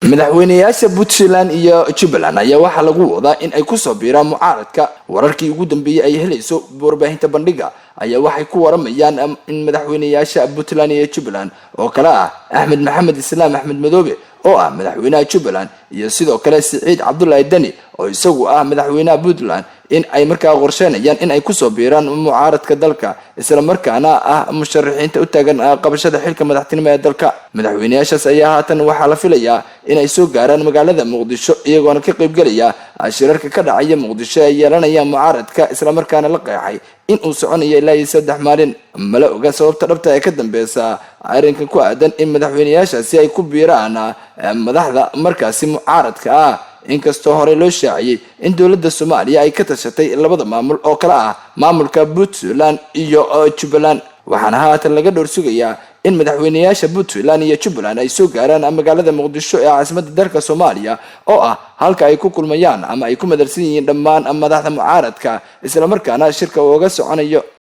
madaxweynayaasha Puntland iyo Jubaland ayaa waxa lagu wadaa in ay ku soo biiraan mucaaradka wararkii ugu dambeeyay ay helayso warbaahinta bandhiga ayaa waxay ku waramayaan in madaxweynayaasha Puntland iyo Jubaland oo kala ah Axmed Maxamed Islaam Axmed Madoobe oo ah madaxweynaha Jubaland iyo sidoo kale Siciid Cabdullaahi Dani oo isagu ah madaxweynaha Puntland in ay markaa qorsheynayaan in ay ku soo biiraan mucaaradka dalka isla markaana ah musharaxiinta u taagan qabashada xilka madaxtinimada ee dalka madaxweynayaashaas ayaa haatan waxa la filayaa in ay soo gaaraan magaalada Muqdisho iyagoona ka qayb galaya shirarka ka dhacaya Muqdisho ay yeelanayaan mucaaradka isla markaana la qeexay in uu soconayo ilaa 3 maalin mala oga sababta dhabta ee ka dambaysa arrinkan ku aadan in madaxweynayaashaasi ay ku biiraan madaxda markaasi mucaaradka ah inkastoo hore loo shaaciyay in dawladda Soomaaliya ay ka tashatay labada maamul oo kala ah maamulka Puntland iyo Jubaland waxaana haatan laga dhowr sugayaa in madaxweynayaasha Puntland iyo Jubaland ay soo gaaraan magaalada Muqdisho ee caasimadda dalka Soomaaliya oo ah halka ay ku kulmayaan ama ay ku madarsan yihiin dhammaan madaxda mucaaradka isla markaana shirka uga soconayo